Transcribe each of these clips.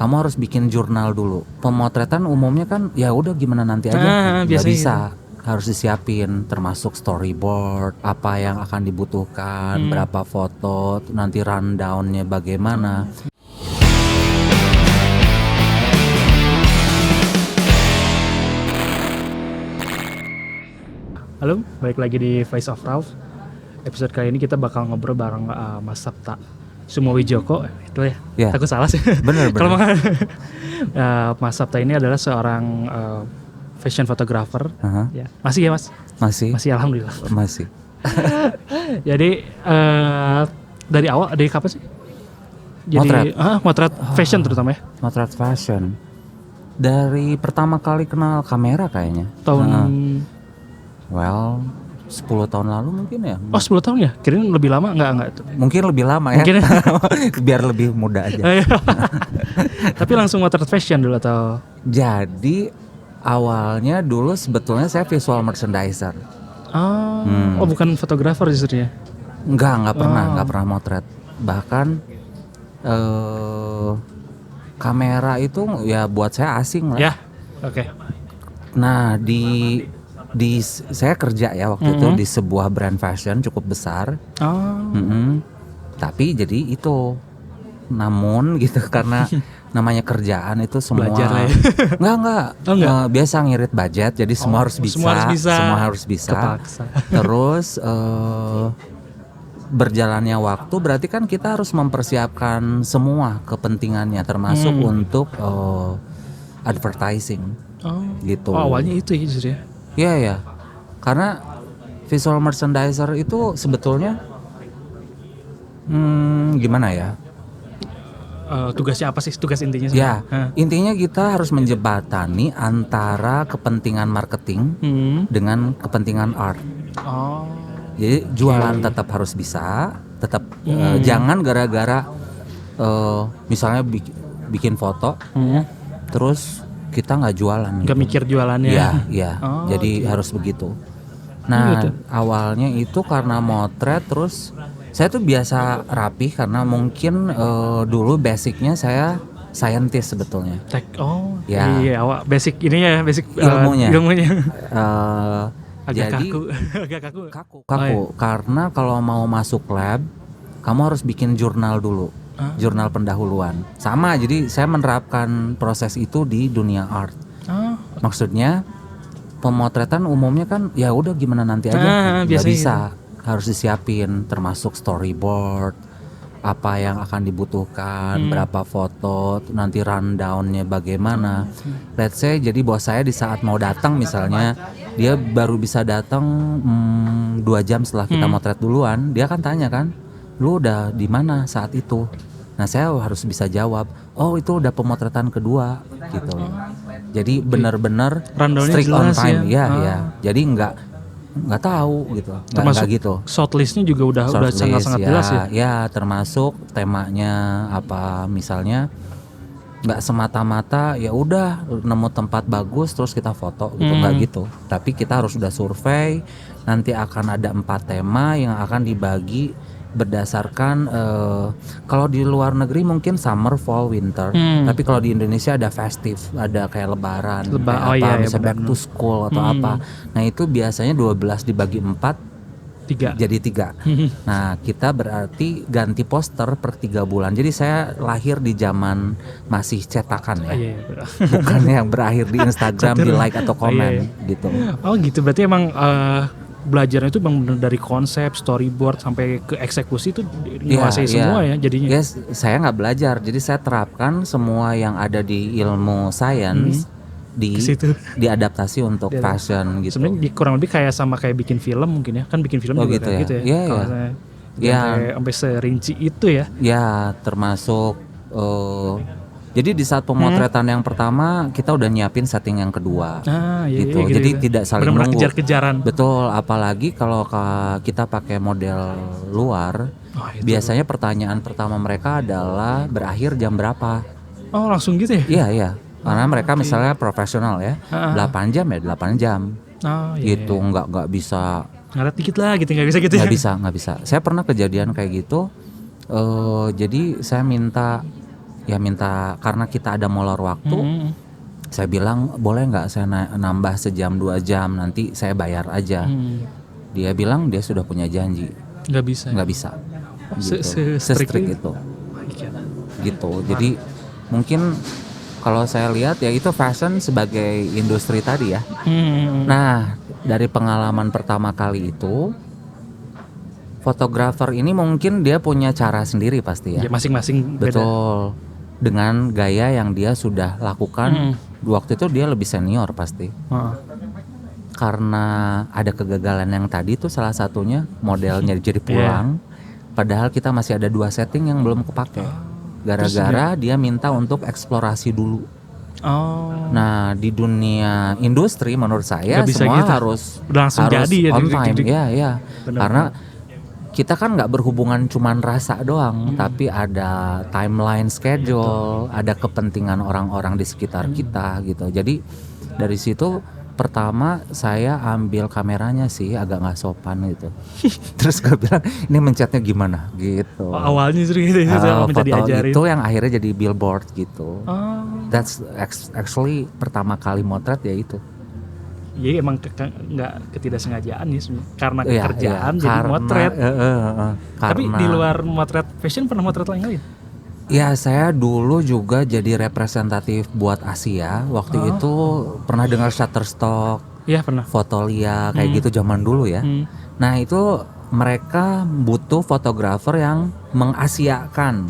kamu harus bikin jurnal dulu. Pemotretan umumnya kan ya udah gimana nanti aja, nggak biasanya bisa. Harus disiapin termasuk storyboard, apa yang akan dibutuhkan, berapa foto, nanti rundownnya bagaimana. Halo, balik lagi di Voice of Ralph. Episode kali ini kita bakal ngobrol bareng Mas Sapta Sumowijoko. Itu ya, Ya. takut salah sih. Bener. Kalau Mas Sapta ini adalah seorang fashion photographer. Ya. Masih ya Mas? Masih. Masih, alhamdulillah. Masih. Jadi dari awal, dari kapan sih? Motret. Motret fashion terutama ya? Motret fashion. Dari pertama kali kenal kamera kayaknya. Tahun... Well, 10 tahun lalu mungkin ya. Oh 10 tahun ya? Kirain lebih lama? Enggak. Mungkin lebih lama ya. Mungkin. Biar lebih muda aja. Tapi langsung motret fashion dulu atau? Jadi awalnya dulu sebetulnya saya visual merchandiser. Oh bukan fotografer justru ya? Nggak pernah motret. Bahkan kamera itu ya buat saya asing lah. Ya, oke. Nah saya kerja ya waktu itu di sebuah brand fashion cukup besar. Tapi jadi itu, namun gitu karena namanya kerjaan itu semua belajar lah ya. Enggak. Biasa ngirit budget, jadi semua harus bisa. Kepaksa. Terus berjalannya waktu berarti kan kita harus mempersiapkan semua kepentingannya termasuk untuk advertising. Gitu. Oh, awalnya itu ya justru ya. Iya. Karena visual merchandiser itu sebetulnya gimana ya? Tugasnya apa sih? Tugas intinya sih? Ya, intinya kita harus menjembatani antara kepentingan marketing dengan kepentingan art. Jadi jualan tetap harus bisa, tetap jangan gara-gara misalnya bikin foto, terus kita nggak jualan. Nggak mikir jualannya. Iya. Jadi harus begitu. Nah, awalnya itu karena motret, terus saya tuh biasa rapi karena mungkin dulu basicnya saya scientist sebetulnya. Iya, awak basic ini ya, basic ilmunya. Agak Jadi kaku. Karena kalau mau masuk lab, kamu harus bikin jurnal dulu. Jurnal pendahuluan. Sama, jadi saya menerapkan proses itu di dunia art. Maksudnya pemotretan umumnya kan ya udah gimana nanti aja, nggak bisa. Harus disiapin termasuk storyboard, apa yang akan dibutuhkan, berapa foto, nanti rundownnya bagaimana. Let's say jadi bos saya di saat mau datang misalnya, dia baru bisa datang 2 jam setelah kita motret duluan, dia kan tanya kan, lu udah di mana saat itu? Nah saya harus bisa jawab, oh itu udah pemotretan kedua gitu. Jadi benar-benar strict on time ya. Jadi nggak tahu gitu, nggak gitu. Shortlistnya juga udah sangat-sangat jelas ya. Ya termasuk temanya apa misalnya, nggak semata-mata ya udah nemu tempat bagus terus kita foto gitu, nggak gitu. Tapi kita harus udah survei, nanti akan ada 4 tema yang akan dibagi berdasarkan kalau di luar negeri mungkin summer, fall, winter. Tapi kalau di Indonesia ada festive, ada kayak lebaran, misalnya back to school atau apa. Nah itu biasanya 12 dibagi 4 jadi 3. Nah kita berarti ganti poster per 3 bulan. Jadi saya lahir di zaman masih cetakan ya, bukan yang berakhir di Instagram di like atau komen gitu. Oh gitu, berarti emang belajarnya itu bang dari konsep, storyboard sampai ke eksekusi itu menguasai semua ya jadinya. Yes, saya nggak belajar, jadi saya terapkan semua yang ada di ilmu sains diadaptasi untuk fashion gitu. Sebenarnya kurang lebih kayak bikin film mungkin ya, kan bikin film juga gitu kayak ya? gitu ya. Iya. Sampai serinci itu ya. Ya termasuk. Jadi di saat pemotretan yang pertama kita udah nyiapin setting yang kedua, gitu. Jadi tidak saling nunggu. Kejar-kejaran. Betul, apalagi kalau kita pakai model luar, biasanya pertanyaan pertama mereka adalah berakhir jam berapa. Oh langsung gitu ya? Iya. Karena mereka misalnya profesional ya, 8 jam ya 8 jam. Gitu, nggak bisa. Ngaret dikit lah gitu, nggak bisa gitu ya? Nggak bisa. Saya pernah kejadian kayak gitu. Jadi saya minta ya minta, karena kita ada molor waktu. Saya bilang boleh nggak saya nambah sejam 2 jam, nanti saya bayar aja. Dia bilang dia sudah punya janji. Nggak bisa. Nggak bisa. Gitu. Se-strict itu. Gitu. Jadi mungkin kalau saya lihat ya itu fashion sebagai industri tadi ya. Nah, dari pengalaman pertama kali itu, fotografer ini mungkin dia punya cara sendiri pasti ya. Ya masing-masing beda. Betul. Dengan gaya yang dia sudah lakukan. Waktu itu dia lebih senior pasti. Karena ada kegagalan yang tadi tuh salah satunya modelnya jadi pulang. Padahal kita masih ada 2 setting yang belum kepake. Gara-gara dia minta untuk eksplorasi dulu. Nah, di dunia industri menurut saya semua gitu. harus langsung jadi ya, on time. Iya. Karena kita kan nggak berhubungan cuman rasa doang, tapi ada timeline schedule, ada kepentingan orang-orang di sekitar kita gitu. Jadi dari situ pertama saya ambil kameranya sih agak nggak sopan gitu. Terus gue bilang ini mencetnya gimana gitu. Awalnya sih gitu, foto diajarin. itu yang akhirnya jadi billboard gitu. That's actually pertama kali motret ya itu. Iya emang nggak ketidaksengajaan ya karena kerjaan jadi karena, motret. Tapi karena, di luar motret fashion pernah motret lain? Ya saya dulu juga jadi representatif buat Asia. Waktu itu pernah dengar Shutterstock, Iya pernah. Fotolia kayak gitu zaman dulu ya. Nah itu mereka butuh fotografer yang mengasiakan.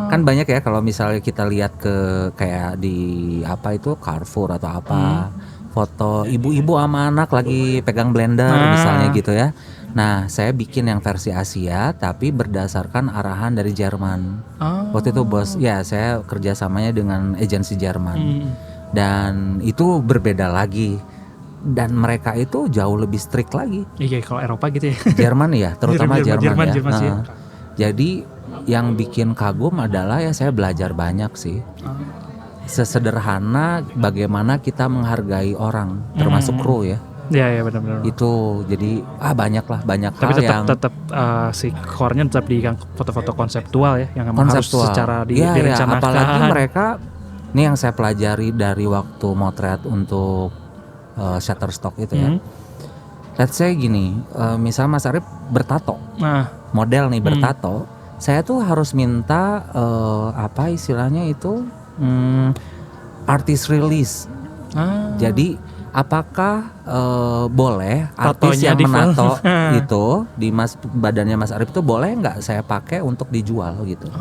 Kan banyak ya kalau misalnya kita lihat ke kayak di apa itu Carrefour atau apa, foto ibu-ibu sama anak lagi pegang blender misalnya gitu ya. Nah, saya bikin yang versi Asia tapi berdasarkan arahan dari Jerman. Waktu itu bos, ya saya kerjasamanya dengan agensi Jerman. Dan itu berbeda lagi. Dan mereka itu jauh lebih strict lagi. Iya, kalau Eropa gitu ya. Jerman ya, terutama Jerman ya. sih. Jadi yang bikin kagum adalah ya saya belajar banyak sih. Sesederhana bagaimana kita menghargai orang, termasuk kru ya. Iya benar-benar. Itu jadi banyak tapi hal tetap si core-nya tetap di foto-foto konseptual ya, yang memang harus secara direncanakan. Apalagi mereka, ini yang saya pelajari dari waktu motret untuk Shutterstock itu ya. Let's say gini, misal Mas Arif bertato, model nih bertato, saya tuh harus minta apa istilahnya itu artist release. Jadi apakah boleh artis yang menato itu di badannya Mas Arif itu boleh nggak saya pakai untuk dijual gitu?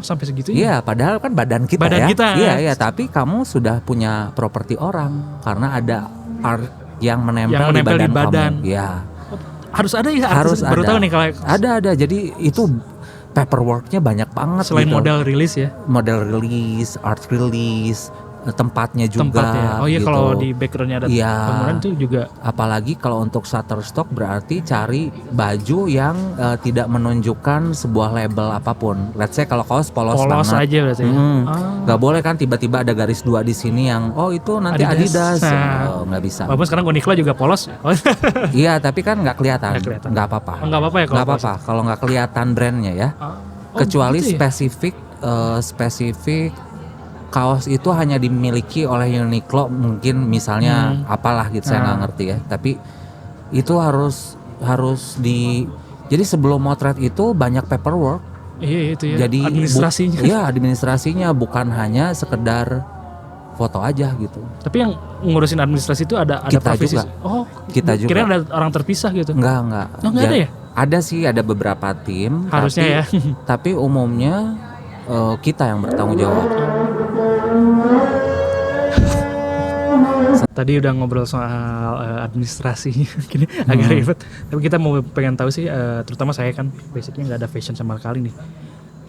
Sampai segitu ya? Iya, padahal kan badan kita ya. Kita. Iya, tapi kamu sudah punya properti orang karena ada art yang menempel di badan kamu. Iya. Harus ada ya? Harus baru ada. Tahu nih kalau ada. Jadi itu paperworknya banyak banget. Selain gitu. Model rilis ya? Model release, art release. Tempatnya juga. Oh iya, gitu. kalau di backgroundnya ada bangunan itu juga. Apalagi kalau untuk Shutterstock berarti cari baju yang tidak menunjukkan sebuah label apapun. Let's say kalau kaos polos banget. Aja berarti. Gak boleh kan tiba-tiba ada garis 2 di sini yang itu nanti Adidas. Nggak bisa. Walaupun sekarang Uniqlo juga polos. Iya, tapi kan nggak kelihatan. Nggak apa-apa. Nggak apa-apa ya kalau. Nggak apa-apa kalau nggak kelihatan brandnya ya. Kecuali gitu ya? spesifik kaos itu hanya dimiliki oleh Uniqlo mungkin misalnya apalah gitu, saya nggak ngerti ya. Tapi itu harus jadi sebelum motret itu banyak paperwork. Iya itu ya. Jadi administrasinya. Administrasinya bukan hanya sekedar foto aja gitu. Tapi yang ngurusin administrasi itu ada kita profesi. Juga. Kita juga. Kira ada orang terpisah gitu. Enggak. Nggak ada ya? Ada sih, ada beberapa tim. Harusnya tapi, ya. Tapi umumnya kita yang bertanggung jawab. Tadi udah ngobrol soal administrasi, gini agak ribet. Tapi kita mau pengen tahu sih, terutama saya kan basicnya nggak ada fashion sama sekali nih.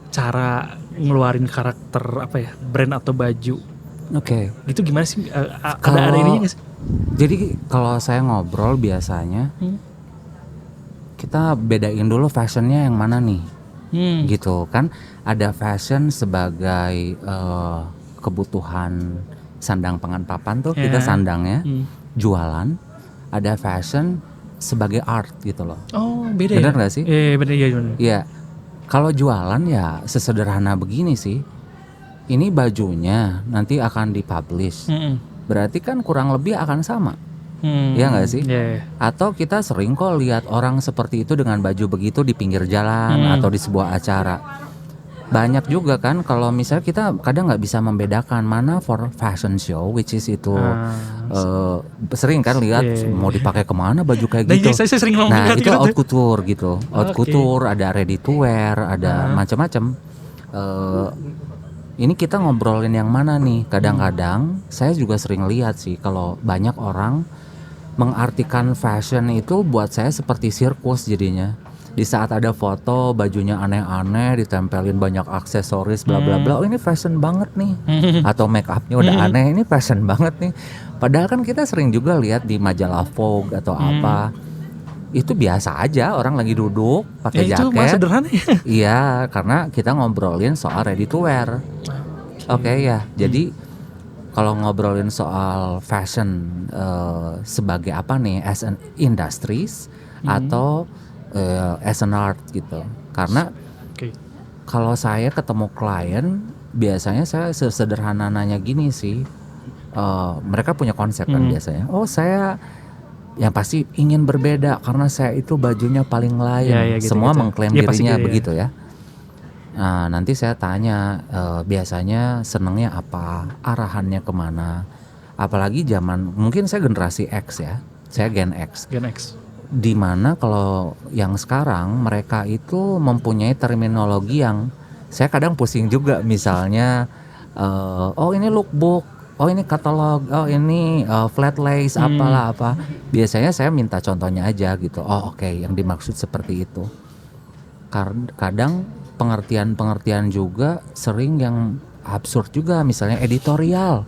Cara ngeluarin karakter apa ya, brand atau baju. Oke. Itu gimana sih? Ada ininya nggak sih? Jadi kalau saya ngobrol biasanya kita bedain dulu fashionnya yang mana nih, gitu kan? Ada fashion sebagai kebutuhan sandang pangan papan tuh, kita sandangnya jualan. Ada fashion sebagai art gitu loh. Oh beda. Bener ya? nggak sih? Bener ya. Iya. Kalau jualan ya sesederhana begini sih. ini bajunya nanti akan dipublish. Berarti kan kurang lebih akan sama. Ya nggak sih? Yeah. Atau kita sering kok lihat orang seperti itu dengan baju begitu di pinggir jalan atau di sebuah acara. Banyak juga kan kalau misalnya kita kadang nggak bisa membedakan mana for fashion show, which is itu sering kan lihat mau dipakai kemana baju kayak gitu. Saya sering Nah itu gitu. haute couture gitu, haute couture ada ready to wear, ada macam-macam. Ini kita ngobrolin yang mana nih? Kadang-kadang saya juga sering lihat sih kalau banyak orang mengartikan fashion itu buat saya seperti sirkus jadinya. Di saat ada foto bajunya aneh-aneh, ditempelin banyak aksesoris bla bla bla. Oh ini fashion banget nih. Atau make upnya udah aneh, ini fashion banget nih. Padahal kan kita sering juga lihat di majalah Vogue atau apa. Itu biasa aja orang lagi duduk pakai jaket. Itu mah sederhana ya. Iya, karena kita ngobrolin soal ready to wear. Oke ya. Jadi kalau ngobrolin soal fashion sebagai apa nih, as an industries atau as an art gitu. Karena kalau saya ketemu klien biasanya saya sederhana nanya gini sih, mereka punya konsep kan biasanya. Oh saya yang pasti ingin berbeda karena saya itu bajunya paling lain. Gitu, semua mengklaim dirinya gitu, begitu ya. Nah nanti saya tanya biasanya senengnya apa, arahannya kemana. Apalagi zaman mungkin saya generasi X ya, saya Gen X. Dimana kalau yang sekarang mereka itu mempunyai terminologi yang saya kadang pusing juga. Misalnya oh ini lookbook, oh ini katalog, oh ini flat lace apalah apa. Biasanya saya minta contohnya aja gitu. Oh oke, yang dimaksud seperti itu. Kadang pengertian juga sering yang absurd juga, misalnya editorial.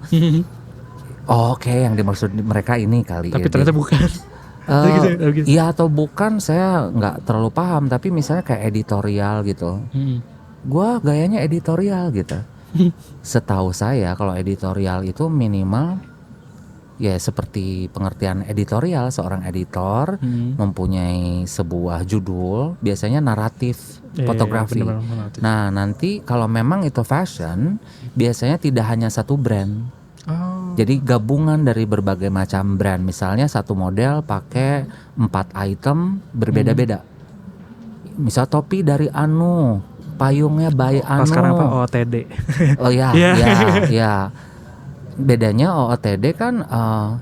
Oh oke, yang dimaksud mereka ini kali. Tapi ternyata bukan. Iya atau bukan saya nggak terlalu paham, tapi misalnya kayak editorial gitu, gua gayanya editorial gitu. Setahu saya kalau editorial itu minimal ya seperti pengertian editorial, seorang editor mempunyai sebuah judul, biasanya naratif fotografi. Nah nanti kalau memang itu fashion, biasanya tidak hanya satu brand. Jadi gabungan dari berbagai macam brand. Misalnya satu model pakai 4 item berbeda-beda. Misal topi dari Anu, payungnya by Anu. Sekarang apa OOTD? Oh ya, ya. Bedanya OOTD kan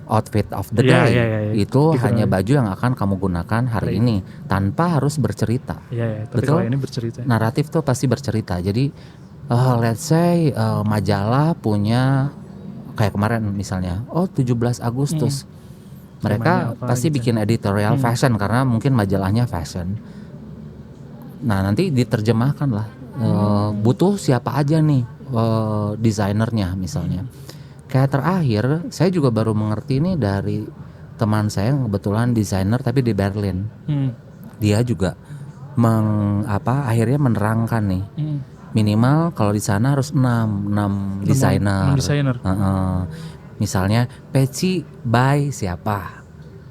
outfit of the day. Itu gitu hanya baju yang akan kamu gunakan hari ini tanpa harus bercerita. Tapi betul? Kalau ini bercerita. Naratif tuh pasti bercerita. Jadi let's say majalah punya kayak kemarin misalnya, 17 Agustus. Mereka pasti gitu bikin editorial fashion karena mungkin majalahnya fashion. Nah nanti diterjemahkan lah, butuh siapa aja nih desainernya misalnya. Kayak terakhir, saya juga baru mengerti nih dari teman saya yang kebetulan desainer tapi di Berlin. Dia juga akhirnya menerangkan nih. Minimal kalau di sana harus 6 desainer. Misalnya peci by siapa?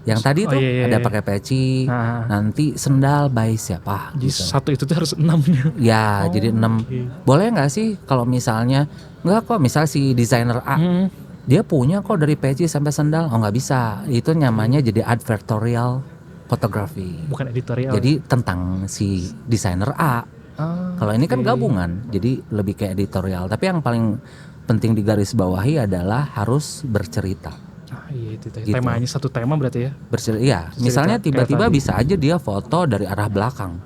Yang tadi tuh ada pakai peci, nanti sendal by siapa? Jadi gitu. Satu itu tuh harus 6 ya. Jadi 6. Boleh nggak sih kalau misalnya nggak kok, misal si desainer A dia punya kok dari peci sampai sendal, oh nggak bisa. Itu namanya jadi advertorial photography. Bukan editorial. Jadi tentang si desainer A. Kalau ini kan gabungan, jadi lebih kayak editorial. Tapi yang paling penting digarisbawahi adalah harus bercerita. Itu gitu. Temanya satu tema berarti ya? Bercerita, iya. Misalnya tiba-tiba bisa aja dia foto dari arah belakang,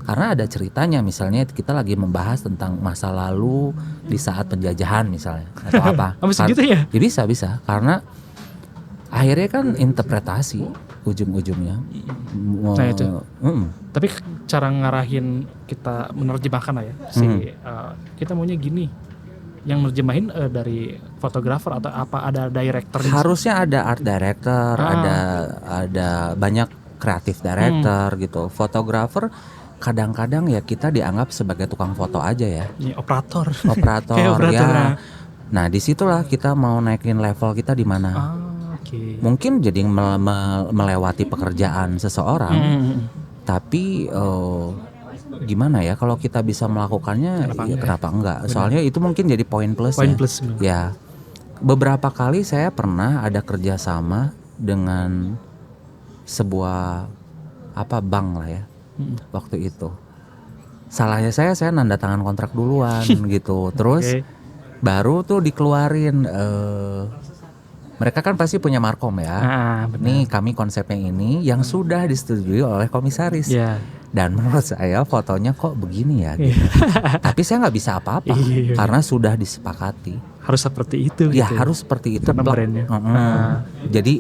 karena ada ceritanya. Misalnya kita lagi membahas tentang masa lalu di saat penjajahan misalnya, atau apa. Gitu ya? Ya bisa, karena akhirnya kan interpretasi ujung-ujungnya. Nah itu. Tapi cara ngarahin kita menerjemahkan lah ya. Kita maunya gini. Yang nerjemahin dari fotografer atau apa, ada director? Harusnya ada art director, ada banyak creative director gitu. Fotografer kadang-kadang ya kita dianggap sebagai tukang foto aja ya. Operator ya. Nah disitulah kita mau naikin level kita di mana. Mungkin jadi melewati pekerjaan seseorang, tapi gimana ya, kalau kita bisa melakukannya kenapa enggak? Soalnya itu mungkin jadi poin plus. Ya, beberapa kali saya pernah ada kerjasama dengan sebuah bank lah ya. Waktu itu salahnya saya nanda tangan kontrak duluan gitu, terus baru tuh dikeluarin. Mereka kan pasti punya markom ya. Nih kami konsepnya ini yang sudah disetujui oleh komisaris. Dan menurut saya fotonya kok begini ya gitu. Tapi saya nggak bisa apa-apa karena sudah disepakati. Harus seperti itu. Ya gitu. harus seperti itu. Karena brandnya. Jadi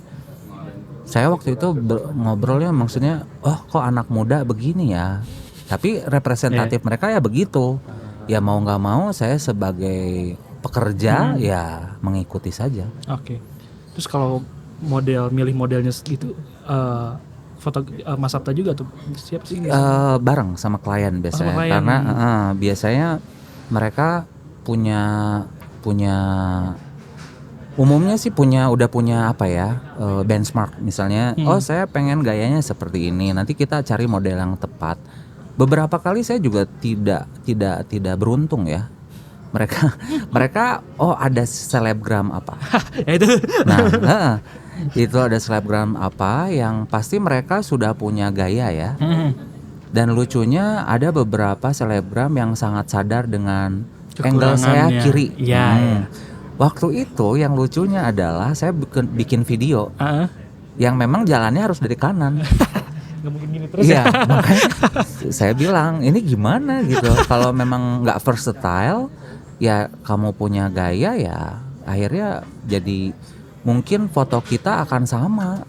saya waktu itu ngobrolnya maksudnya, oh kok anak muda begini ya. Tapi representatif mereka ya begitu. Ya mau nggak mau saya sebagai pekerja ya mengikuti saja. Oke. Terus kalau milih modelnya gitu, foto Mas Sabta juga tuh siap sih? Bareng sama klien biasanya, karena biasanya mereka punya umumnya sih udah punya benchmark misalnya. Oh saya pengen gayanya seperti ini, nanti kita cari model yang tepat. Beberapa kali saya juga tidak beruntung ya. Mereka ada selebgram apa? Itu. Nah, itu ada selebgram apa yang pasti mereka sudah punya gaya ya. Dan lucunya ada beberapa selebgram yang sangat sadar dengan angle saya kiri. Waktu itu yang lucunya adalah saya bikin video yang memang jalannya harus dari kanan. Gak mungkin gini terus ya. Makanya saya bilang ini gimana gitu. Kalau memang nggak versatile ya, kamu punya gaya ya, akhirnya jadi mungkin foto kita akan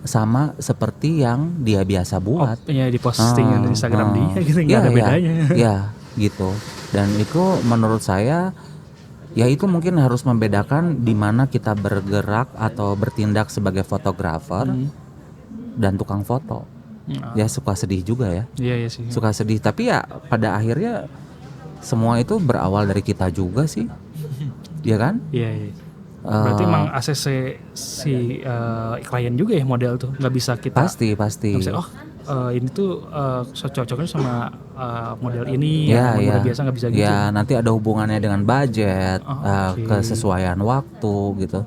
sama seperti yang dia biasa buat. Di posting di Instagram dia gitu, nggak ada bedanya. Ya gitu. Dan itu menurut saya ya itu mungkin harus membedakan di mana kita bergerak atau bertindak sebagai fotografer dan tukang foto. Ya suka sedih juga ya. Iya sih. Suka sedih, tapi ya pada akhirnya semua itu berawal dari kita juga sih, ya kan? Iya. Berarti emang ACC si klien juga ya model tuh, nggak bisa kita. Pasti. Gak bisa, ini tuh cocoknya sama model ini, model biasa nggak bisa gitu. Ya nanti ada hubungannya dengan budget, kesesuaian waktu gitu.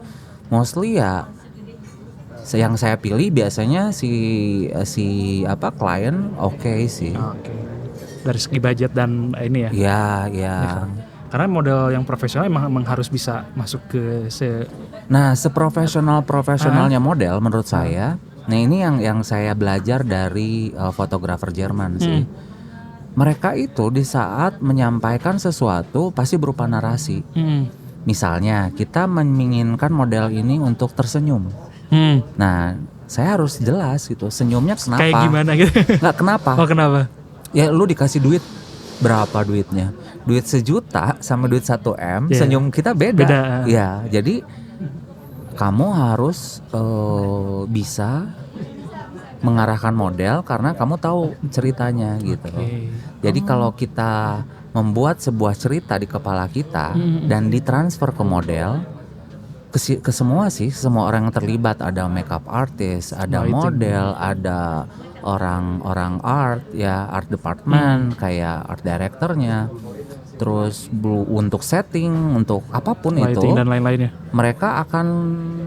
Mostly ya, yang saya pilih biasanya si klien sih. Dari segi budget dan ini ya. Iya. Karena model yang profesional emang harus bisa masuk ke seprofesionalnya model menurut saya. Nah ini yang saya belajar dari fotografer Jerman sih. Mereka itu di saat menyampaikan sesuatu pasti berupa narasi. Misalnya kita menginginkan model ini untuk tersenyum. Nah saya harus jelas gitu, senyumnya kenapa? Kayak gimana gitu? Nggak kenapa? Oh kenapa? Ya lu dikasih duit, berapa duitnya? Duit 1 juta sama duit 1 M, senyum kita beda. Ya, jadi kamu harus bisa mengarahkan model karena kamu tahu ceritanya gitu. Jadi kalau kita membuat sebuah cerita di kepala kita dan ditransfer ke model, ke semua orang yang terlibat, ada makeup artist, ada model, ada orang art department kayak art directornya, terus untuk setting, untuk apapun lighting itu dan lain-lainnya, mereka akan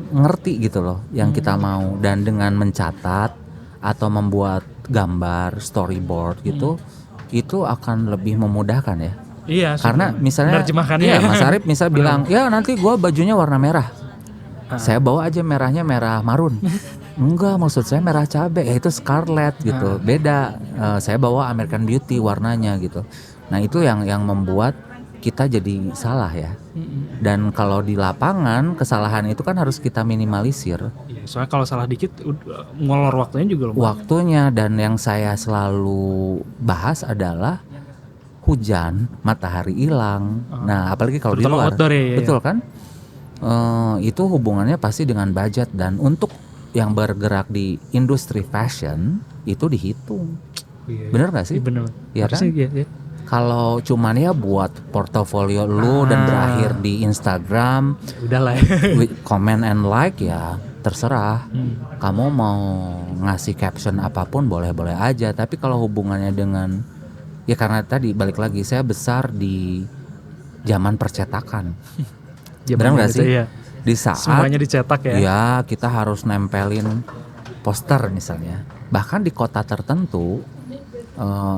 ngerti gitu loh yang kita mau. Dan dengan mencatat atau membuat gambar storyboard gitu, itu akan lebih memudahkan ya. Iya, karena misalnya Mas Arif misal bilang, ya nanti gua bajunya warna merah, saya bawa aja merahnya merah marun. Enggak, maksud saya merah cabai, ya itu scarlet gitu, beda. Saya bawa American Beauty warnanya gitu. Nah itu yang membuat kita jadi salah ya. Dan kalau di lapangan kesalahan itu kan harus kita minimalisir. Soalnya kalau salah dikit ngolor waktunya juga loh. Waktunya, dan yang saya selalu bahas adalah hujan, matahari hilang. Nah apalagi kalau di luar, betul kan? Itu hubungannya pasti dengan budget. Dan untuk yang bergerak di industri fashion itu dihitung. Bener gak sih? Bener. Ya kan? Kalau cuman ya buat portofolio lu dan berakhir di Instagram, udahlah comment and like ya terserah. Kamu mau ngasih caption apapun boleh-boleh aja. Tapi kalau hubungannya dengan Ya karena tadi balik lagi saya besar di zaman percetakan. Benar nggak gitu, sih? iya. Di saat Semuanya dicetak ya. ya kita harus nempelin poster misalnya. Bahkan di kota tertentu,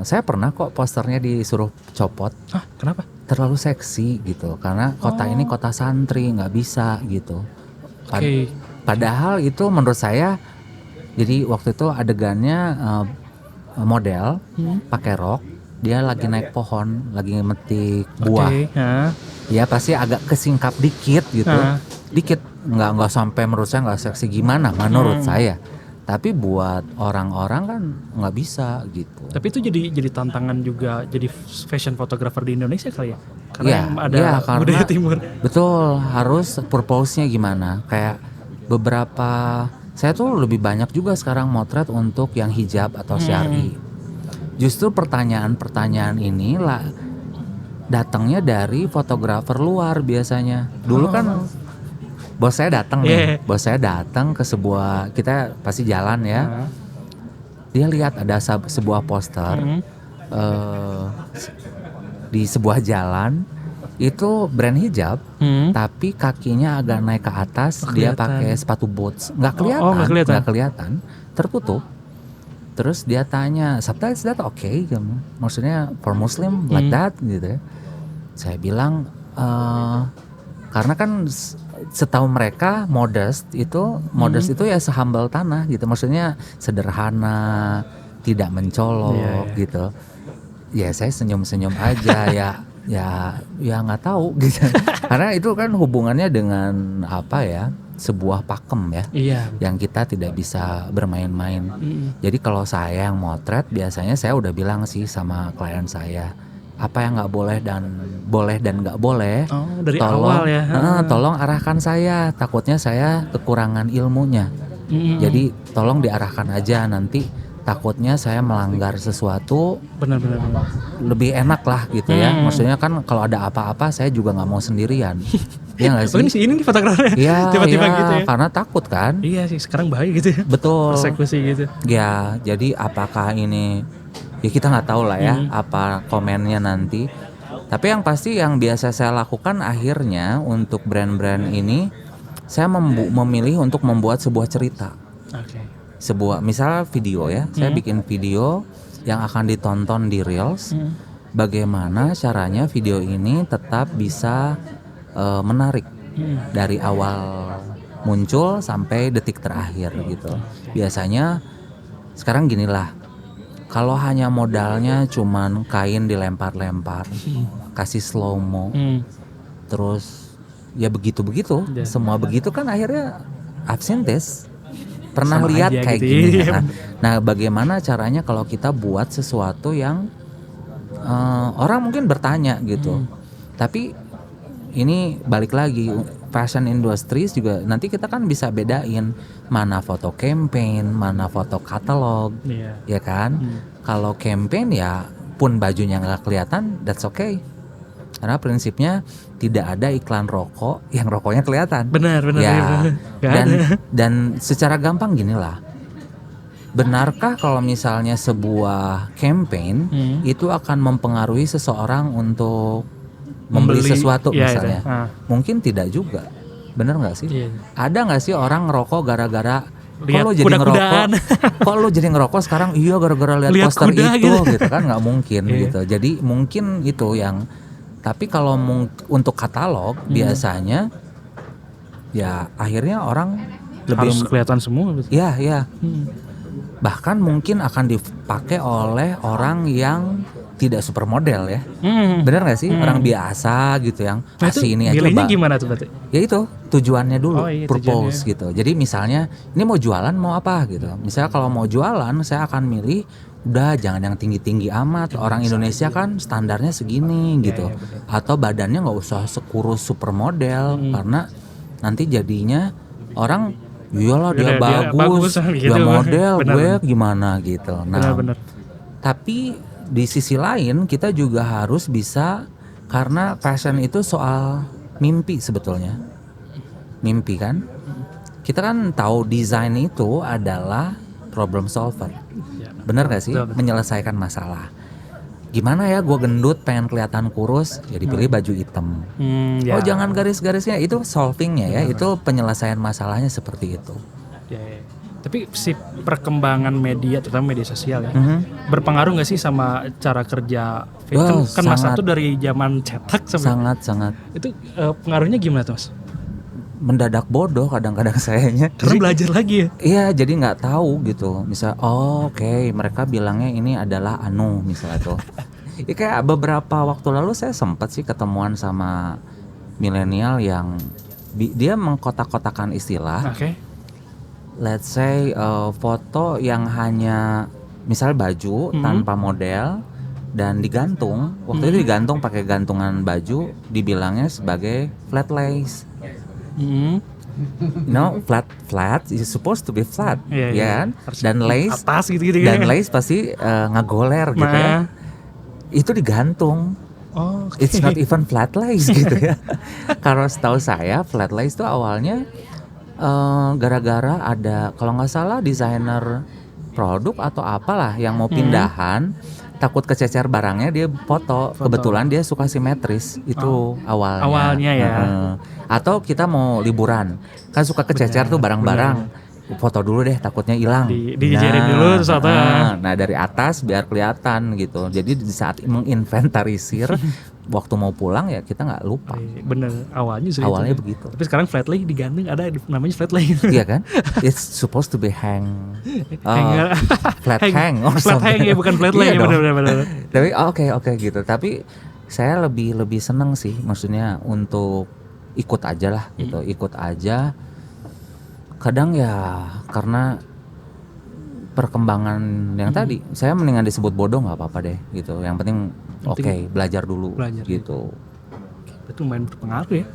saya pernah kok posternya disuruh copot. Ah, kenapa? Terlalu seksi gitu. Karena kota ini kota santri, nggak bisa gitu. Oke. Padahal itu menurut saya, jadi waktu itu adegannya model pakai rok, dia lagi naik pohon, lagi metik buah. Oke, heeh. Ya pasti agak kesingkap dikit gitu, dikit, nggak sampai menurut saya nggak seksi gimana menurut saya. Tapi buat orang-orang kan nggak bisa gitu. Tapi itu jadi tantangan juga jadi fashion photographer di Indonesia kali ya? Karena Iya, yang ada iya, karena budaya timur. betul, harus purpose-nya gimana. Kayak beberapa, saya tuh lebih banyak juga sekarang motret untuk yang hijab atau syari. Justru pertanyaan-pertanyaan ini lah datangnya dari fotografer luar biasanya. Dulu kan bos saya datang nih, bos saya datang ke sebuah, kita pasti jalan ya. Dia lihat ada sebuah poster di sebuah jalan, itu brand hijab, tapi kakinya agak naik ke atas, dia pakai sepatu boots, nggak kelihatan, tertutup. Terus dia tanya, "Sabta, is that okay?" Maksudnya for Muslim like that gitu ya. Saya bilang, karena kan setahu mereka modest itu ya sehambal tanah gitu. Maksudnya sederhana, tidak mencolok gitu. Ya saya senyum-senyum aja ya nggak tahu gitu. Karena itu kan hubungannya dengan apa ya? Sebuah pakem ya, yang kita tidak bisa bermain-main. Jadi kalau saya yang motret, biasanya saya udah bilang sih sama klien saya, apa yang nggak boleh dan nggak boleh. Dari awal ya. Tolong arahkan saya, takutnya saya kekurangan ilmunya. Jadi tolong diarahkan aja, nanti takutnya saya melanggar sesuatu. Benar. Lebih enak lah gitu ya. Maksudnya kan kalau ada apa-apa saya juga nggak mau sendirian. Iya nggak sih? Ini fotografernya tiba-tiba gitu ya. Karena takut kan. Iya sih, sekarang bahaya gitu ya. Betul. Persekusi gitu. Ya, jadi apakah ini, ya kita nggak tahu lah ya apa komennya nanti. Tapi yang pasti yang biasa saya lakukan akhirnya untuk brand-brand ini, saya memilih untuk membuat sebuah cerita. Sebuah misal video ya, saya bikin video yang akan ditonton di Reels. Bagaimana caranya video ini tetap bisa menarik dari awal muncul sampai detik terakhir gitu. Biasanya sekarang ginilah, kalau hanya modalnya cuman kain dilempar-lempar, kasih slow mo, terus ya begitu-begitu, semua begitu kan akhirnya absentis. Pernah lihat kayak gitu. gini kan? Nah, bagaimana caranya kalau kita buat sesuatu yang orang mungkin bertanya gitu, tapi ini balik lagi, fashion industries juga nanti kita kan bisa bedain mana foto campaign, mana foto katalog, ya kan? Kalau campaign ya pun bajunya nggak kelihatan, that's okay. Karena prinsipnya tidak ada iklan rokok yang rokoknya kelihatan. Benar. Ya. Dan secara gampang ginilah. Benarkah kalau misalnya sebuah campaign itu akan mempengaruhi seseorang untuk membeli sesuatu misalnya? Mungkin tidak juga. Benar nggak sih? Ada nggak sih orang ngerokok gara-gara kok lo jadi ngerokok sekarang? Iya, gara-gara lihat poster itu gitu kan, nggak mungkin gitu. Jadi mungkin itu yang. Tapi kalau untuk katalog biasanya ya akhirnya orang lebih harus kelihatan semua. Ya. Bahkan mungkin akan dipakai oleh orang yang tidak supermodel ya. Benar nggak sih? Orang biasa gitu yang kasih ini aja. Milihnya gimana tuh berarti? Ya itu tujuannya dulu, purpose gitu. Jadi misalnya ini mau jualan mau apa gitu. Misalnya kalau mau jualan saya akan milih udah jangan yang tinggi-tinggi amat. Orang Indonesia kan standarnya segini gitu. Atau badannya nggak usah sekurus supermodel karena nanti jadinya orang iyalah dia bagus, dia model, gue gimana gitu. Nah, tapi di sisi lain kita juga harus bisa, karena fashion itu soal mimpi sebetulnya. Mimpi kan? Kita kan tahu desain itu adalah problem solver. Benar gak sih? Menyelesaikan masalah. gimana ya, gue gendut pengen kelihatan kurus, ya dipilih baju hitam. Ya. Oh jangan garis-garisnya, itu solvingnya ya, itu penyelesaian masalahnya seperti itu. Ya. Tapi si perkembangan media, terutama media sosial ya, berpengaruh nggak sih sama cara kerja? Kan Mas Satu dari zaman cetak sampai sangat. Itu pengaruhnya gimana tuh Mas? Mendadak bodoh kadang-kadang sayanya. Karena belajar lagi ya? Iya, jadi nggak tahu gitu. Misal, oke, mereka bilangnya ini adalah anu misalnya tuh. Ya, kayak beberapa waktu lalu saya sempat sih ketemuan sama milenial yang dia mengkotak-kotakan istilah. Oke. Let's say foto yang hanya misal baju tanpa model dan digantung. Waktu itu digantung pakai gantungan baju, dibilangnya sebagai flat lace. No, flat is supposed to be flat, ya kan? Dan lace atas gitu dan lace pasti ngagoler gitu ya. Itu digantung. It's not even flat lace gitu ya. Karena setahu saya flat lace itu awalnya gara-gara ada kalau nggak salah desainer produk atau apalah yang mau pindahan, takut kececer barangnya, dia foto. Kebetulan dia suka simetris itu awalnya ya. Atau kita mau liburan kan suka kececer tuh barang-barang, foto dulu deh takutnya hilang, dijejerin dulu terus nah dari atas biar kelihatan gitu. Jadi di saat menginventarisir waktu mau pulang ya kita nggak lupa. Bener, awalnya itu. Begitu. Tapi sekarang flat lay digantung, ada namanya flat lay. Iya kan? It's supposed to be hang. Flat hang or flat hang ya, bukan flat lay. Iya bener. Tapi oke gitu. Tapi saya lebih seneng sih, maksudnya untuk ikut aja lah gitu, ikut aja. Kadang ya karena perkembangan yang tadi, saya mendingan disebut bodoh nggak apa-apa deh gitu. Yang penting belajar dulu gitu. Itu lumayan berpengaruh ya.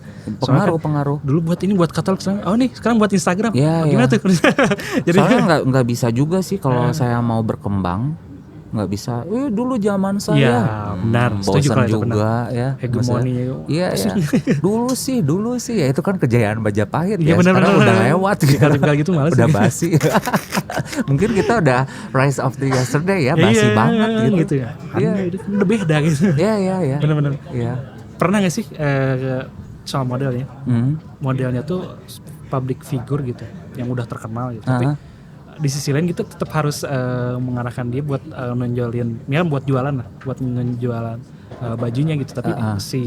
Pengaruh. Dulu buat ini, buat katalog, sekarang buat Instagram. Gimana tuh? Jadi soalnya nggak bisa juga sih kalau saya mau berkembang, nggak bisa. Dulu zaman saya. Ya benar. Setuju kalau itu benar. Ya. Hegemoni. Iya. Dulu sih ya itu kan kejayaan Majapahit ya. Bener, sekarang udah lewat gitu. Gitu malas. Udah basi. Mungkin kita udah rise of the yesterday ya, basi banget gitu ya. Iya. Udah beda gitu. Iya. Bener. Iya. Pernah nggak sih soal modelnya? Modelnya tuh public figure gitu, yang udah terkenal gitu. Tapi di sisi lain kita tetap harus mengarahkan dia buat nonjolin, ya buat jualan lah, buat menjualan bajunya gitu. Tapi si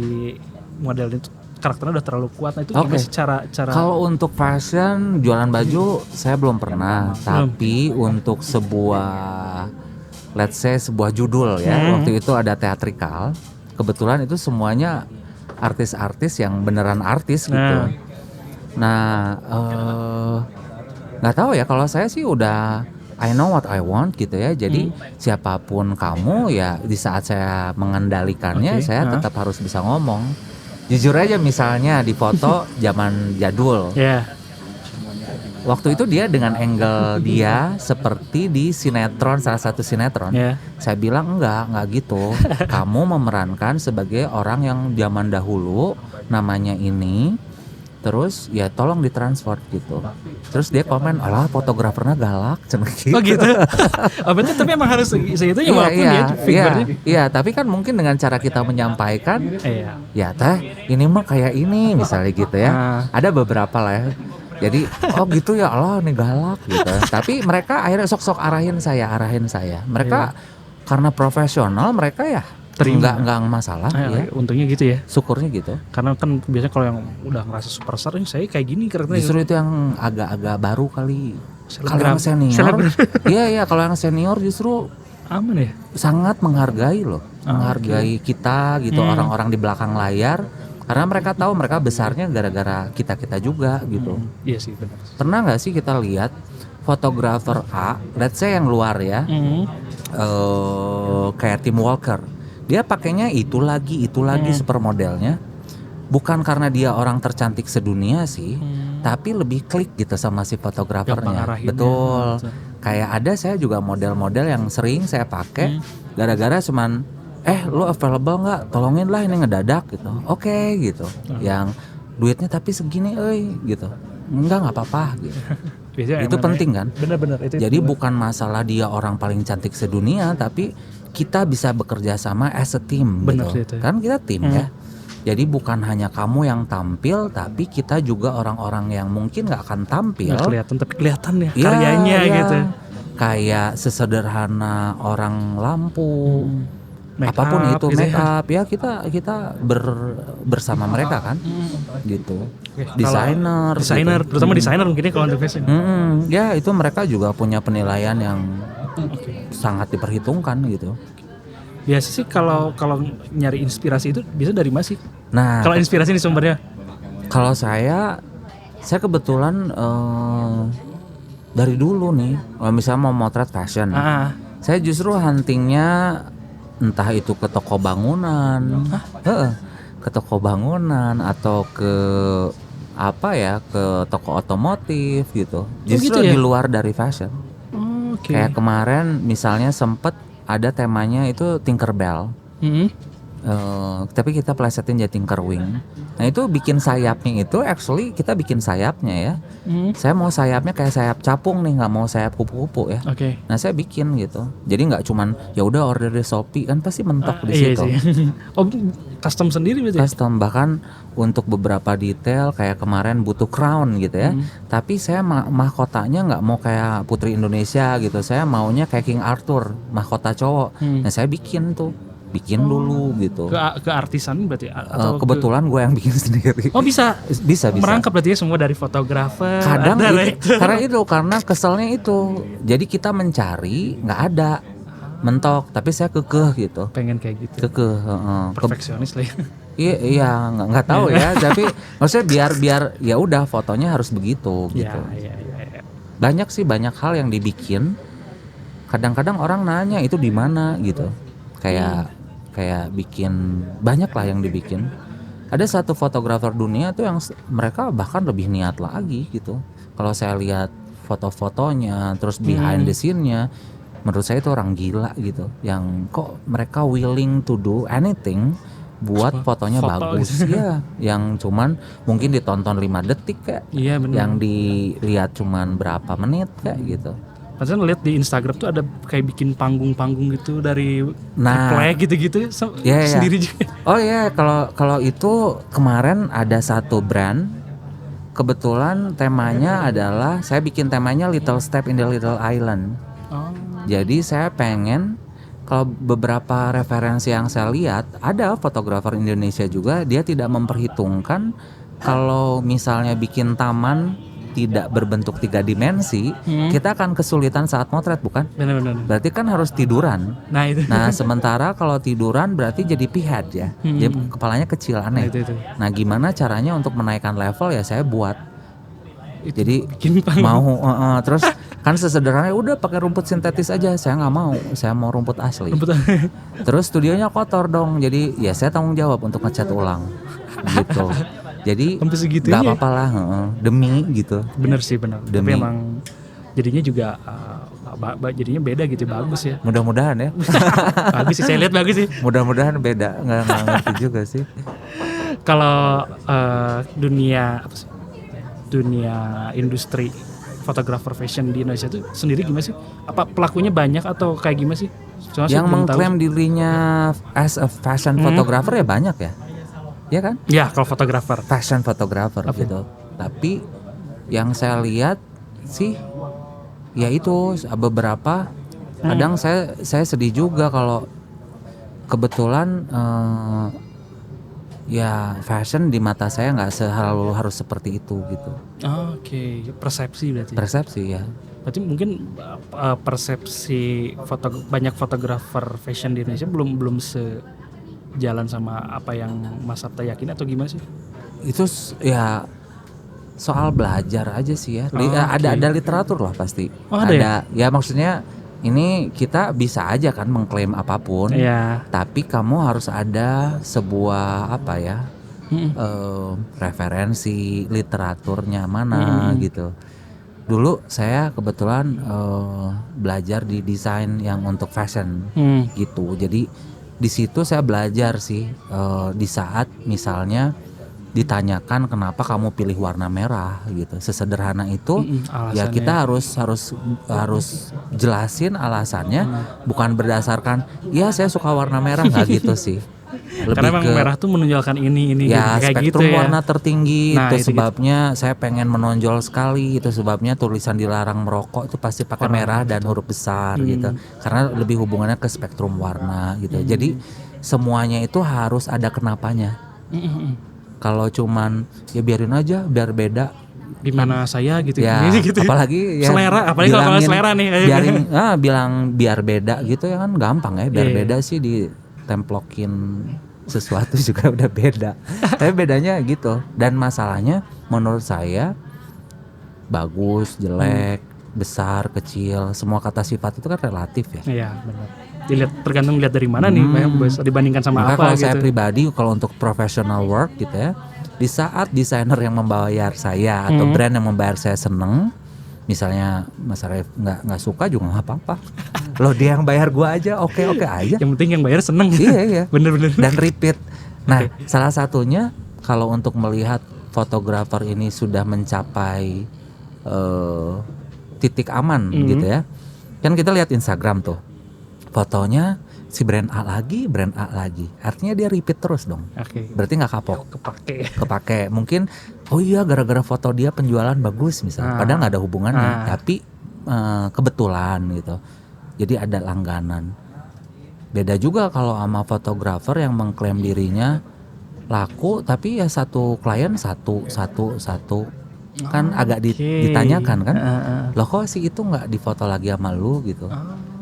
modelnya itu karakternya udah terlalu kuat. Nah itu gimana sih cara? Kalau untuk fashion jualan baju saya belum pernah. Tapi untuk sebuah, let's say sebuah judul ya, waktu itu ada teatrikal. Kebetulan itu semuanya artis-artis yang beneran artis gitu. Nah, nggak tahu ya, kalau saya sih udah I know what I want gitu ya. Jadi siapapun kamu ya, di saat saya mengendalikannya saya tetap harus bisa ngomong. Jujur aja, misalnya di foto zaman jadul. Waktu itu dia dengan angle dia seperti di sinetron, salah satu sinetron. Saya bilang enggak gitu. Kamu memerankan sebagai orang yang zaman dahulu namanya ini. Terus ya tolong ditransfer gitu. Terus dia komen, alah fotografernya galak, gitu. Oh gitu. Betul, tapi emang harus segitunya walaupun dia figurnya. Iya, tapi kan mungkin dengan cara kita menyampaikan, ya teh ini mah kayak ini misalnya gitu ya. Ada beberapa lah ya. Jadi gitu ya Allah nih galak gitu. Tapi mereka akhirnya sok-sok arahin saya. Mereka karena profesional, mereka ya nggak masalah. Untungnya gitu ya. Syukurnya gitu. Karena kan biasanya kalau yang udah ngerasa superstar, saya kayak gini karakternya. Justru itu yang agak-agak baru kali. Kalau yang senior, iya kalau yang senior justru aman ya. Sangat menghargai loh, menghargai kita gitu, orang-orang di belakang layar. Karena mereka tahu mereka besarnya gara-gara kita juga gitu. Iya sih benar. Pernah nggak sih kita lihat fotografer A, let's say yang luar ya, kayak Tim Walker, dia pakainya itu lagi supermodelnya, bukan karena dia orang tercantik sedunia sih, tapi lebih klik gitu sama si fotografernya. Betul. Kayak ada saya juga model-model yang sering saya pakai, gara-gara cuman lu available nggak? Tolongin lah ini ngedadak gitu. Oke, gitu. Yang duitnya tapi segini, gitu. Nggak apa-apa gitu. Biasanya Itu penting kan? Benar-benar itu. Jadi bukan masalah dia orang paling cantik sedunia, tapi kita bisa bekerja sama as a team Benar gitu. sih itu. Kan kita tim ya. Jadi bukan hanya kamu yang tampil, tapi kita juga orang-orang yang mungkin nggak akan tampil. Nggak kelihatan tapi kelihatan ya Iya, karyanya iya. gitu. Kayak sesederhana orang lampu, Make apapun up, itu gitu make up ya kita bersama mereka kan, gitu. Oke, Desainer, desainer, gitu. terutama desainer mungkin ya kalau untuk fashion. Ya itu mereka juga punya penilaian yang Oke. sangat diperhitungkan gitu. Biasa sih kalau nyari inspirasi itu biasa dari mana sih? Nah, Kalau inspirasi ini sumbernya? kalau saya kebetulan dari dulu nih, kalau misalnya mau motret fashion, saya justru huntingnya entah itu ke toko bangunan, ke toko bangunan atau ke apa ya, ke toko otomotif gitu. Justru gitu ya? di luar dari fashion. Oke. Kayak kemarin misalnya sempet ada temanya itu Tinkerbell. Tapi kita plesetin jadi Tinkerwing. Nah itu bikin sayapnya itu actually kita bikin sayapnya ya. Saya mau sayapnya kayak sayap capung nih, nggak mau sayap kupu-kupu ya. Oke. Nah saya bikin gitu. Jadi nggak cuman ya udah order di Shopee kan pasti mentok di Iya situ. sih. Oh, custom sendiri berarti? Custom bahkan untuk beberapa detail kayak kemarin butuh crown gitu ya. Tapi saya mahkotanya nggak mau kayak Putri Indonesia gitu. Saya maunya kayak King Arthur, mahkota cowok. Nah saya bikin dulu gitu. Ke artisan berarti atau Kebetulan gue yang bikin sendiri. Oh bisa merangkap berarti ya semua dari fotografer, Kadang director. karena keselnya itu. Jadi kita mencari nggak ada mentok, tapi saya kekeh gitu. Pengen kayak gitu. Perfeksionis lah ya. Iya nggak tahu ya. Tapi maksudnya biar ya udah fotonya harus begitu gitu. Ya. Banyak hal yang dibikin. Kadang-kadang orang nanya itu di mana gitu. Kayak bikin banyak lah yang dibikin. Ada satu fotografer dunia tuh yang mereka bahkan lebih niat lagi gitu. Kalau saya lihat foto-fotonya, terus behind the scene-nya, menurut saya itu orang gila gitu. Yang kok mereka willing to do anything buat fotonya bagus ya. Yang cuman mungkin ditonton 5 detik kayak. Iya benar. Yang dilihat cuman berapa menit kayak gitu. Padahal lihat di Instagram tuh ada kayak bikin panggung-panggung gitu dari play gitu-gitu sendiri juga. Oh iya, kalau itu kemarin ada satu brand, kebetulan temanya adalah saya bikin temanya Little Step in the Little Island. Jadi saya pengen kalau beberapa referensi yang saya lihat ada fotografer Indonesia juga dia tidak memperhitungkan kalau misalnya bikin taman tidak berbentuk 3 dimensi, kita akan kesulitan saat motret bukan? Benar-benar. Berarti kan harus tiduran. Nah itu. Nah sementara kalau tiduran berarti jadi pihead ya, jadi kepalanya kecil aneh. Nah, itu. Nah gimana caranya untuk menaikkan level ya saya buat. Jadi mau terus kan sesederhana udah pakai rumput sintetis aja, saya nggak mau, saya mau rumput asli. Terus studionya kotor dong, jadi ya saya tanggung jawab untuk ngecat ulang gitu. Jadi nggak apa-apa lah, demi gitu. Bener sih bener. Demi. Tapi emang jadinya juga jadinya beda gitu, bagus ya. Mudah-mudahan ya. Bagus sih, saya lihat bagus sih. Mudah-mudahan beda, nggak ngerti juga sih. Kalau dunia industri fotografer fashion di Indonesia itu sendiri gimana sih? Apa pelakunya banyak atau kayak gimana sih? Yang mengklaim dirinya as a fashion photographer ya banyak ya. Ya kan? Ya kalau fotografer, fashion photographer gitu. Tapi yang saya lihat sih ya itu beberapa kadang saya sedih juga kalau kebetulan ya fashion di mata saya nggak selalu harus seperti itu gitu. Oke, persepsi berarti. Persepsi ya. Berarti mungkin persepsi banyak fotografer fashion di Indonesia belum sejalan sama apa yang Mas Sabta yakin atau gimana sih? Itu ya soal belajar aja sih ya. Ada literatur lah pasti. Ada ya maksudnya ini kita bisa aja kan mengklaim apapun. Iya. Tapi kamu harus ada sebuah apa ya? Referensi literaturnya mana gitu. Dulu saya kebetulan belajar di desain yang untuk fashion gitu. Jadi di situ saya belajar sih di saat misalnya ditanyakan kenapa kamu pilih warna merah gitu. Sesederhana itu ya Alasannya. kita harus jelasin alasannya, bukan berdasarkan ya saya suka warna merah, nggak gitu sih. Karena Lebih emang ke merah tuh menunjukkan ini ya kayak gitu spektrum ya. warna tertinggi, Nah, itu itu gitu. sebabnya saya pengen menonjol sekali, itu sebabnya tulisan dilarang merokok itu pasti pakai Warna merah dan huruf besar gitu, karena lebih hubungannya ke spektrum warna gitu. Jadi semuanya itu harus ada kenapanya. Kalau cuman ya biarin aja biar beda Gimana saya gitu. ya, gitu. apalagi ya Selera, apalagi kalau bilangin, selera nih. bilang biar beda gitu ya kan gampang ya, biar Iya. beda sih ditemplokin sesuatu juga udah beda. Tapi bedanya gitu. Dan masalahnya menurut saya bagus, jelek, besar, kecil, semua kata sifat itu kan relatif ya. Iya, benar. Tergantung lihat dari mana nih, bisa dibandingkan sama Maka apa kalau gitu. saya pribadi, kalau untuk professional work gitu ya, di saat desainer yang membayar saya atau brand yang membayar saya seneng, misalnya Mas Arif nggak suka juga nggak apa-apa. Loh dia yang bayar gua aja, oke aja. Yang penting yang bayar seneng. Iya. Bener-bener. Dan repeat. Nah, salah satunya kalau untuk melihat fotografer ini sudah mencapai titik aman gitu ya. Kan kita lihat Instagram tuh. Fotonya si brand A lagi. Artinya dia repeat terus dong. Oke. Berarti nggak kapok. Kepake. Mungkin oh iya gara-gara foto dia penjualan bagus misalnya. Padahal nggak ada hubungannya. Tapi kebetulan gitu. Jadi ada langganan. Beda juga kalau sama fotografer yang mengklaim dirinya laku tapi ya satu klien satu kan agak ditanyakan kan, loh kok sih itu nggak difoto lagi sama lu gitu.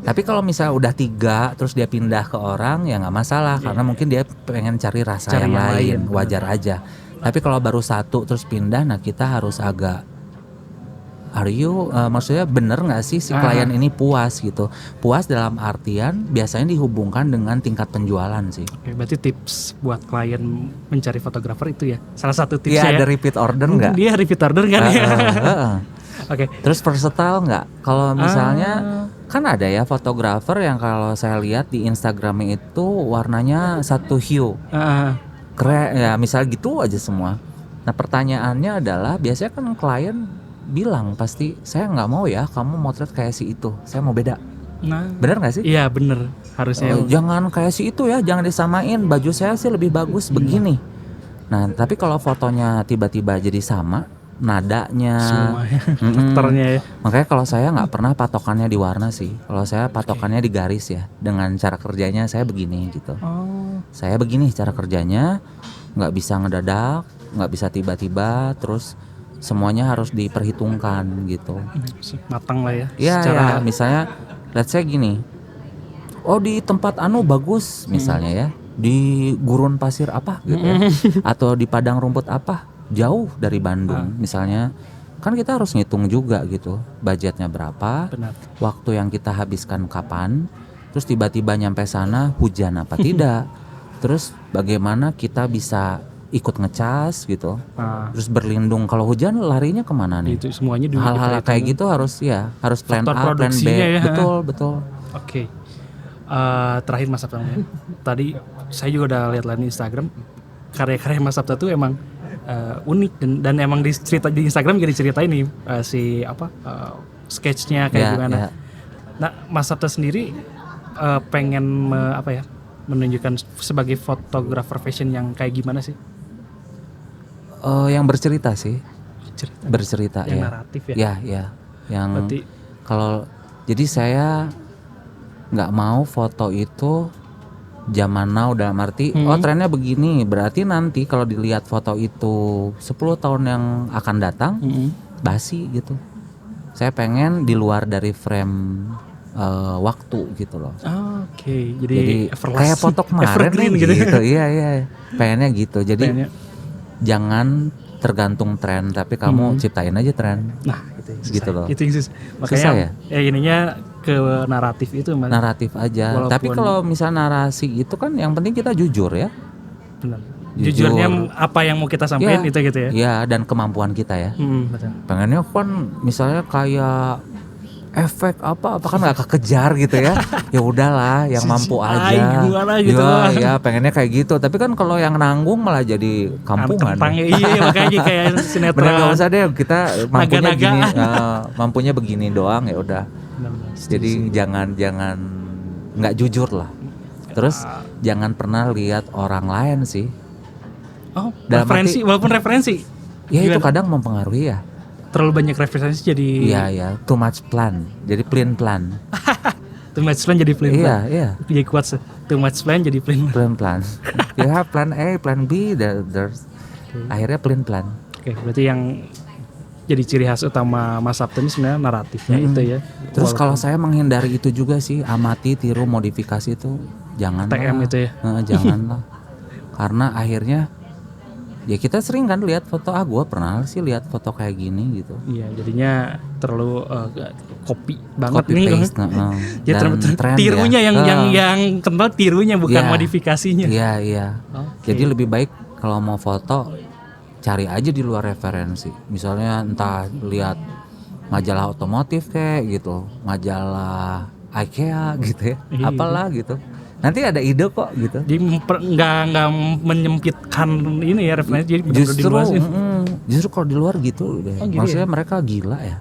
Tapi kalau misalnya udah 3 terus dia pindah ke orang ya nggak masalah, karena mungkin dia pengen cari rasa yang lain, wajar aja. Tapi kalau baru 1 terus pindah, nah kita harus agak maksudnya bener nggak sih si klien ini puas gitu. Puas dalam artian biasanya dihubungkan dengan tingkat penjualan sih. Oke, berarti tips buat klien mencari fotografer itu ya salah satu Iya, tipsnya ya. ada repeat order nggak? Dia repeat order kan ya. Oke. Terus versatile nggak? Kalau misalnya kan ada ya fotografer yang kalau saya lihat di Instagram itu warnanya satu hue, keren ya, misal gitu aja semua. Nah pertanyaannya adalah biasanya kan klien bilang pasti saya nggak mau ya kamu motret kayak si itu, saya mau beda. Nah, bener nggak sih? iya bener, harusnya. Jangan kayak si itu ya, jangan disamain, baju saya sih lebih bagus begini. Nah tapi kalau fotonya tiba-tiba jadi sama, nadanya, semuanya, faktornya ya. Makanya kalau saya nggak pernah patokannya di warna sih. Kalau saya patokannya di garis ya. Dengan cara kerjanya saya begini gitu. Saya begini cara kerjanya, nggak bisa ngedadak, nggak bisa tiba-tiba, terus semuanya harus diperhitungkan gitu. Matang lah ya. Iya, ya, misalnya let's say gini. Oh di tempat bagus misalnya ya. Di gurun pasir apa gitu ya. Atau di padang rumput apa. Jauh dari Bandung misalnya. Kan kita harus ngitung juga gitu. Budgetnya berapa. Benar. Waktu yang kita habiskan kapan. Terus tiba-tiba nyampe sana hujan apa tidak. Terus bagaimana kita bisa ikut ngecas gitu, terus berlindung kalau hujan larinya kemana nih? Itu semuanya hal-hal kayak gitu harus plan A, plan B, ya. betul. Oke. Terakhir Mas Sabta, tadi saya juga udah lihat di Instagram karya-karya Mas Sabta tuh emang unik dan emang di Instagram juga diceritain nih sketchnya kayak gimana. Ya. Nah Mas Sabta sendiri pengen menunjukkan sebagai fotografer fashion yang kayak gimana sih? Yang bercerita sih, bercerita yang ya. Naratif ya. Ya, yang kalau jadi saya nggak mau foto itu zaman now dalam arti trennya begini, berarti nanti kalau dilihat foto itu 10 tahun yang akan datang basi gitu. Saya pengen di luar dari frame waktu gitu loh. Oke. Jadi kayak foto kemarin gitu. Iya. Pengennya gitu. Jadi jangan tergantung tren, tapi kamu ciptain aja tren. Nah, itu gitu loh. Itu yang makanya susah ya? Ininya ke naratif itu Mas. Naratif aja. Walaupun, tapi kalau misal narasi itu kan yang penting kita jujur ya. Benar. Jujurnya apa yang mau kita sampaikan itu gitu ya. Iya, dan kemampuan kita ya. Betul. Pengennya kan misalnya kayak efek apa kan nggak kekejar gitu ya. Ya udahlah yang mampu aja. Gimana gitu. Ya pengennya kayak gitu. Tapi kan kalau yang nanggung malah jadi kampungan. Kentang ya. Iya makanya kayak sinetron. Bener nggak usah deh kita mampunya Naga-naga. gini, mampunya begini doang ya udah. Jadi jangan nggak jujur lah. Terus jangan pernah lihat orang lain sih. Oh, Dalam referensi walaupun referensi. Ya itu Gimana? kadang mempengaruhi ya. Terlalu banyak referensi jadi Iya, too much plan. Jadi plan. too much plan jadi plain plan. Iya. Jadi kuat too much plan jadi plain plan. Plan. You have plan A, plan B, there's akhirnya plan. Oke, berarti yang jadi ciri khas utama Mas Sabta ini sebenarnya naratifnya itu ya. Terus kalau saya menghindari itu juga sih, amati, tiru, modifikasi itu jangan. TM itu ya. Janganlah. Karena akhirnya ya kita sering kan lihat foto, gue pernah sih lihat foto kayak gini gitu. Iya, jadinya terlalu copy banget Copy nih. paste, Ya dan trend tirunya ya. yang kental tirunya bukan Iya. modifikasinya. Iya. Oke. Jadi lebih baik kalau mau foto cari aja di luar referensi. Misalnya entah lihat majalah otomotif kayak gitu, majalah IKEA gitu ya, Iya. apalah gitu. Nanti ada ide kok gitu. Jadi nggak menyempitkan ini ya referensi, jadi benar-benar Justru diluasin. justru kalau di luar gitu deh. Oh, gitu Maksudnya mereka gila ya.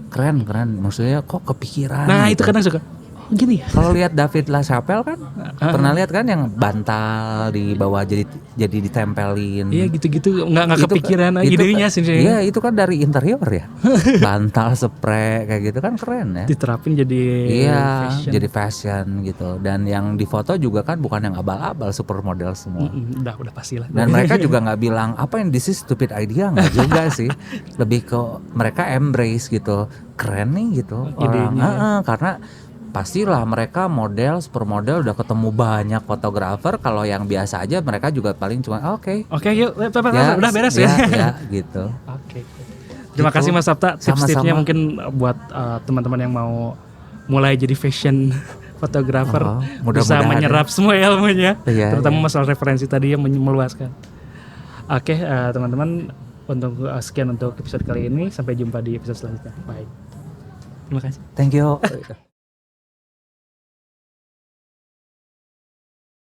Keren. Maksudnya kok kepikiran. Nah gitu. itu kadang suka oh, gini ya. Kalau lihat David LaChapelle kan, pernah lihat kan yang bantal di bawah jadi ditempelin. Iya gitu-gitu nggak Itu- kepikiran itu idenya sih. Iya, itu kan dari interior ya. Bantal, spray kayak gitu kan keren ya. Diterapin jadi Iya, fashion. jadi fashion gitu. Dan yang difoto juga kan bukan yang abal-abal, supermodel semua. Udah pastilah. Dan mereka juga nggak bilang apa yang this is stupid idea, nggak juga sih. Lebih ke mereka embrace gitu, keren nih gitu orang. Idenya. Karena pastilah mereka model, supermodel udah ketemu banyak fotografer. Kalau yang biasa aja mereka juga paling cuma oke. Oke yuk, udah beres ya. Ya gitu. Oke. Terima Gitu. kasih Mas Sabta. Tips-tipsnya Sama-sama. mungkin buat teman-teman yang mau mulai jadi fashion fotografer Oh, bisa mudah-mudahan menyerap semua ilmunya, Iya, terutama iya. masalah referensi tadi yang meluaskan. Oke, teman-teman, untuk sekian untuk episode kali ini. Sampai jumpa di episode selanjutnya. Bye. Terima kasih. Thank you.